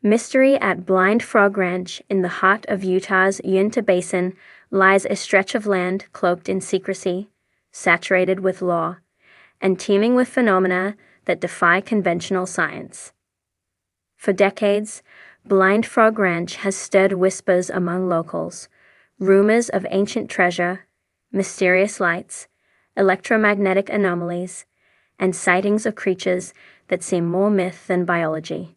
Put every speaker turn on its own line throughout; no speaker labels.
Mystery at Blind Frog Ranch in the heart of Utah's Uinta Basin lies a stretch of land cloaked in secrecy, saturated with law, and teeming with phenomena that defy conventional science. For decades, Blind Frog Ranch has stirred whispers among locals, rumors of ancient treasure, mysterious lights, electromagnetic anomalies, and sightings of creatures that seem more myth than biology.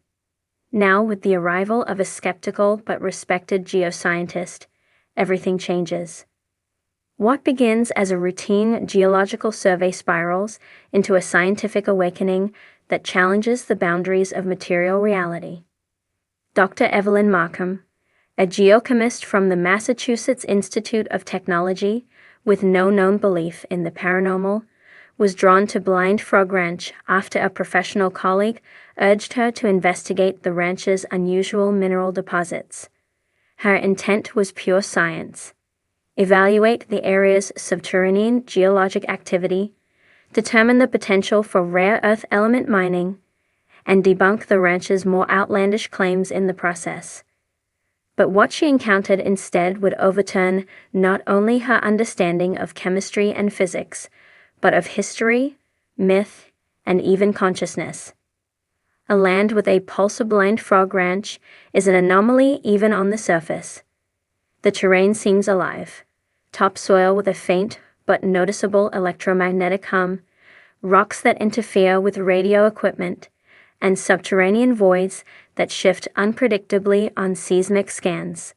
Now, with the arrival of a skeptical but respected geoscientist, everything changes. What begins as a routine geological survey spirals into a scientific awakening that challenges the boundaries of material reality. Dr. Evelyn Markham, a geochemist from the Massachusetts Institute of Technology with no known belief in the paranormal, was drawn to Blind Frog Ranch after a professional colleague urged her to investigate the ranch's unusual mineral deposits. Her intent was pure science. Evaluate the area's subterranean geologic activity, determine the potential for rare earth element mining, and debunk the ranch's more outlandish claims in the process. But what she encountered instead would overturn not only her understanding of chemistry and physics, but of history, myth, and even consciousness. A land with a pulsar Blind Frog Ranch is an anomaly even on the surface. The terrain seems alive. Topsoil with a faint but noticeable electromagnetic hum, rocks that interfere with radio equipment, and subterranean voids that shift unpredictably on seismic scans.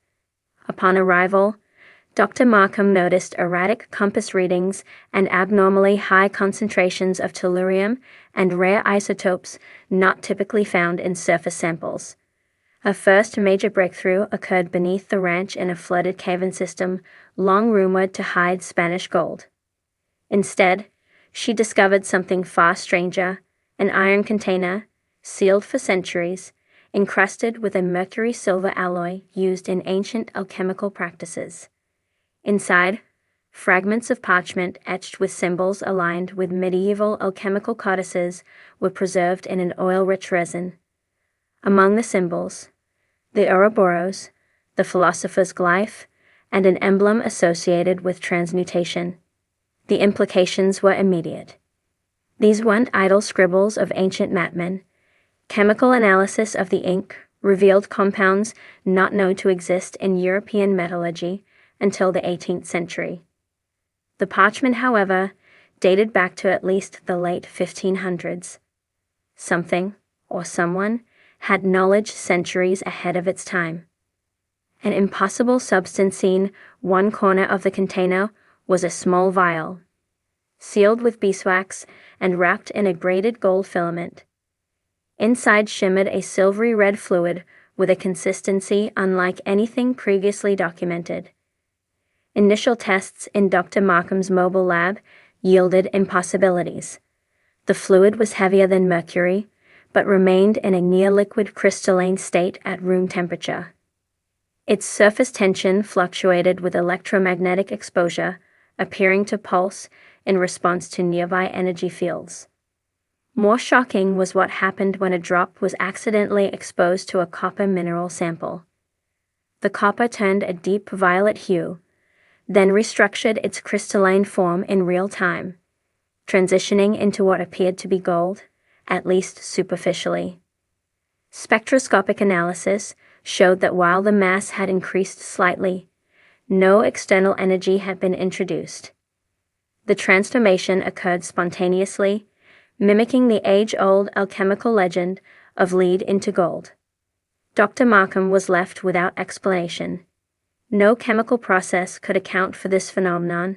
Upon arrival, Dr. Markham noticed erratic compass readings and abnormally high concentrations of tellurium and rare isotopes not typically found in surface samples. Her first major breakthrough occurred beneath the ranch in a flooded cave-in system long rumored to hide Spanish gold. Instead, she discovered something far stranger, an iron container, sealed for centuries, encrusted with a mercury-silver alloy used in ancient alchemical practices. Inside, fragments of parchment etched with symbols aligned with medieval alchemical codices were preserved in an oil-rich resin. Among the symbols, the Ouroboros, the philosopher's glyph, and an emblem associated with transmutation. The implications were immediate. These weren't idle scribbles of ancient madmen. Chemical analysis of the ink revealed compounds not known to exist in European metallurgy until the 18th century. The parchment, however, dated back to at least the late 1500s. Something, or someone, had knowledge centuries ahead of its time. An impossible substance in one corner of the container was a small vial, sealed with beeswax and wrapped in a braided gold filament. Inside shimmered a silvery red fluid with a consistency unlike anything previously documented. Initial tests in Dr. Markham's mobile lab yielded impossibilities. The fluid was heavier than mercury, but remained in a near-liquid crystalline state at room temperature. Its surface tension fluctuated with electromagnetic exposure, appearing to pulse in response to nearby energy fields. More shocking was what happened when a drop was accidentally exposed to a copper mineral sample. The copper turned a deep violet hue, then restructured its crystalline form in real time, transitioning into what appeared to be gold, at least superficially. Spectroscopic analysis showed that while the mass had increased slightly, no external energy had been introduced. The transformation occurred spontaneously, mimicking the age-old alchemical legend of lead into gold. Dr. Markham was left without explanation. No chemical process could account for this phenomenon,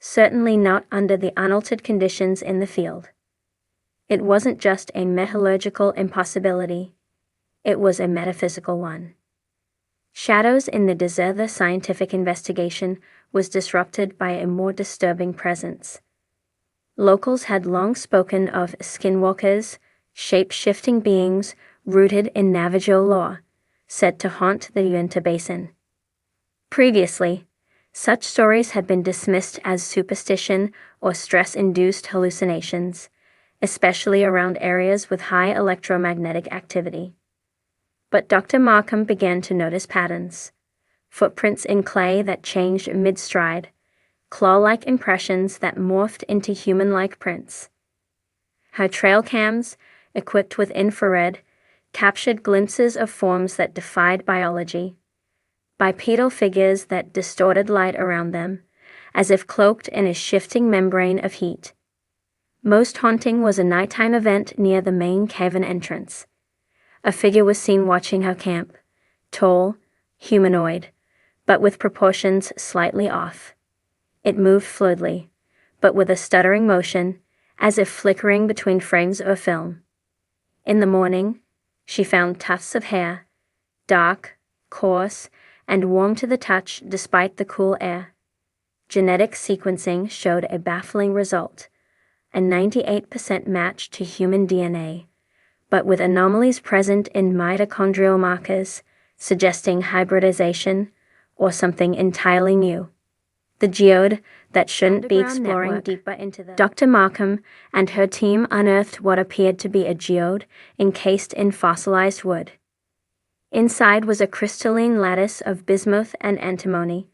certainly not under the unaltered conditions in the field. It wasn't just a metallurgical impossibility, it was a metaphysical one. Shadows in the deserther scientific investigation was disrupted by a more disturbing presence. Locals had long spoken of skinwalkers, shape-shifting beings rooted in Navajo lore, said to haunt the Uinta Basin. Previously, such stories had been dismissed as superstition or stress-induced hallucinations, especially around areas with high electromagnetic activity. But Dr. Markham began to notice patterns. Footprints in clay that changed mid-stride, claw-like impressions that morphed into human-like prints. Her trail cams, equipped with infrared, captured glimpses of forms that defied biology. Bipedal figures that distorted light around them, as if cloaked in a shifting membrane of heat. Most haunting was a nighttime event near the main cavern entrance. A figure was seen watching her camp, tall, humanoid, but with proportions slightly off. It moved fluidly, but with a stuttering motion, as if flickering between frames of a film. In the morning, she found tufts of hair, dark, coarse, and warm to the touch despite the cool air. Genetic sequencing showed a baffling result, a 98% match to human DNA, but with anomalies present in mitochondrial markers, suggesting hybridization or something entirely new. The geode that shouldn't be exploring deeper into the... Dr. Markham and her team unearthed what appeared to be a geode encased in fossilized wood. Inside was a crystalline lattice of bismuth and antimony,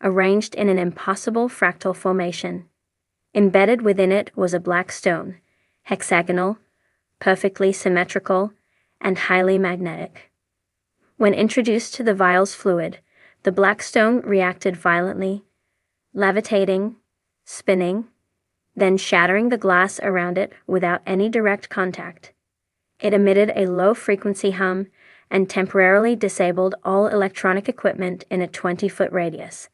arranged in an impossible fractal formation. Embedded within it was a black stone, hexagonal, perfectly symmetrical, and highly magnetic. When introduced to the vial's fluid, the black stone reacted violently, levitating, spinning, then shattering the glass around it without any direct contact. It emitted a low-frequency hum and temporarily disabled all electronic equipment in a 20-foot radius.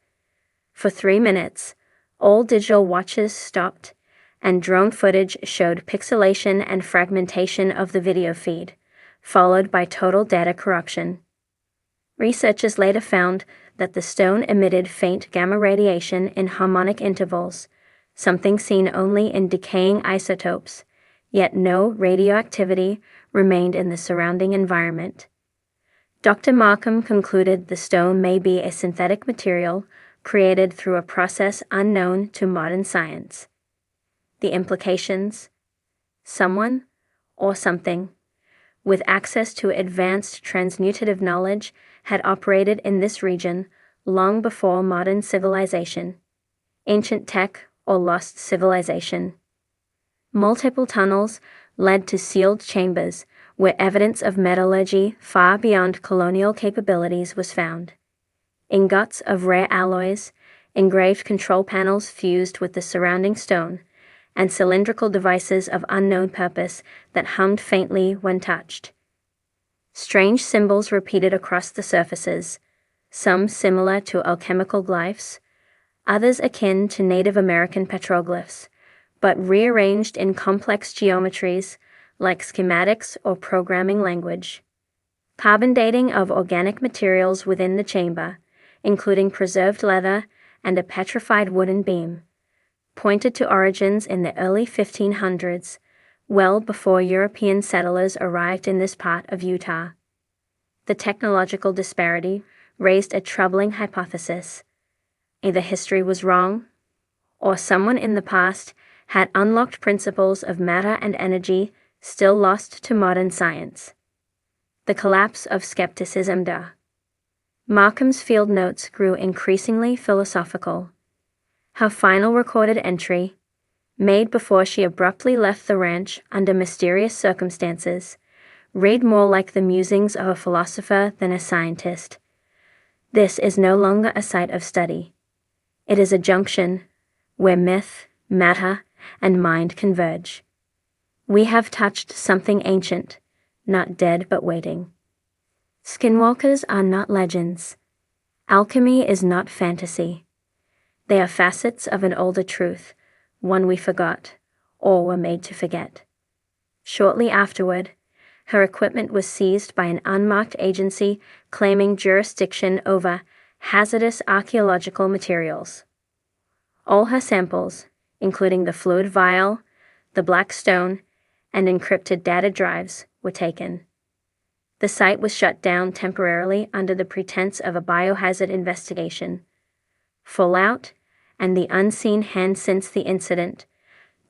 For 3 minutes, all digital watches stopped, and drone footage showed pixelation and fragmentation of the video feed, followed by total data corruption. Researchers later found that the stone emitted faint gamma radiation in harmonic intervals, something seen only in decaying isotopes, yet no radioactivity remained in the surrounding environment. Dr. Markham concluded the stone may be a synthetic material created through a process unknown to modern science. The implications? Someone, or something, with access to advanced transmutative knowledge had operated in this region long before modern civilization, ancient tech or lost civilization. Multiple tunnels led to sealed chambers where evidence of metallurgy far beyond colonial capabilities was found. Ingots of rare alloys, engraved control panels fused with the surrounding stone, and cylindrical devices of unknown purpose that hummed faintly when touched. Strange symbols repeated across the surfaces, some similar to alchemical glyphs, others akin to Native American petroglyphs, but rearranged in complex geometries like schematics or programming language. Carbon dating of organic materials within the chamber, including preserved leather and a petrified wooden beam, pointed to origins in the early 1500s, well before European settlers arrived in this part of Utah. The technological disparity raised a troubling hypothesis. Either history was wrong, or someone in the past had unlocked principles of matter and energy still lost to modern science. The collapse of skepticism. Markham's field notes grew increasingly philosophical. Her final recorded entry, made before she abruptly left the ranch under mysterious circumstances, read more like the musings of a philosopher than a scientist. This is no longer a site of study. It is a junction where myth, matter, and mind converge. We have touched something ancient, not dead but waiting. Skinwalkers are not legends. Alchemy is not fantasy. They are facets of an older truth, one we forgot, or were made to forget. Shortly afterward, her equipment was seized by an unmarked agency claiming jurisdiction over hazardous archaeological materials. All her samples, including the fluid vial, the black stone, and encrypted data drives, were taken. The site was shut down temporarily under the pretense of a biohazard investigation. Fallout and the unseen hand since the incident,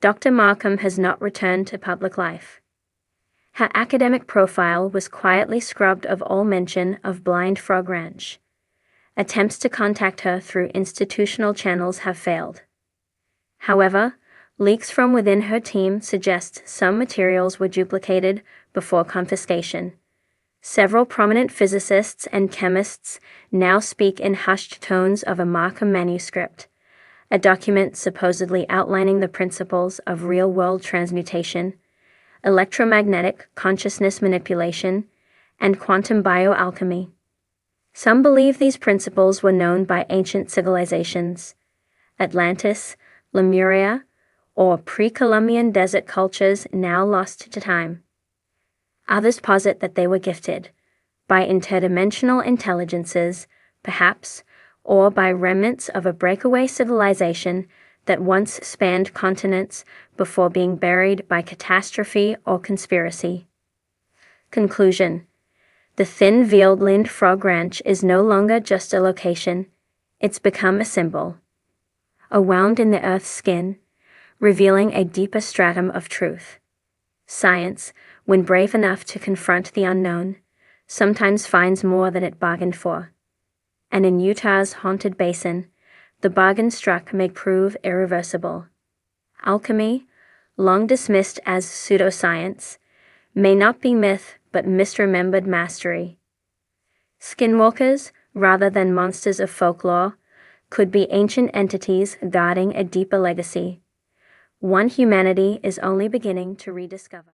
Dr. Markham has not returned to public life. Her academic profile was quietly scrubbed of all mention of Blind Frog Ranch. Attempts to contact her through institutional channels have failed. However, leaks from within her team suggest some materials were duplicated before confiscation. Several prominent physicists and chemists now speak in hushed tones of a Markham manuscript, a document supposedly outlining the principles of real-world transmutation, electromagnetic consciousness manipulation, and quantum bioalchemy. Some believe these principles were known by ancient civilizations, Atlantis, Lemuria, or pre-Columbian desert cultures now lost to time. Others posit that they were gifted by interdimensional intelligences, perhaps, or by remnants of a breakaway civilization that once spanned continents before being buried by catastrophe or conspiracy. Conclusion: the thin-veiled Blind Frog Ranch is no longer just a location, it's become a symbol. A wound in the Earth's skin, revealing a deeper stratum of truth. Science, when brave enough to confront the unknown, sometimes finds more than it bargained for. And in Utah's haunted basin, the bargain struck may prove irreversible. Alchemy, long dismissed as pseudoscience, may not be myth but misremembered mastery. Skinwalkers, rather than monsters of folklore, could be ancient entities guarding a deeper legacy, one humanity is only beginning to rediscover.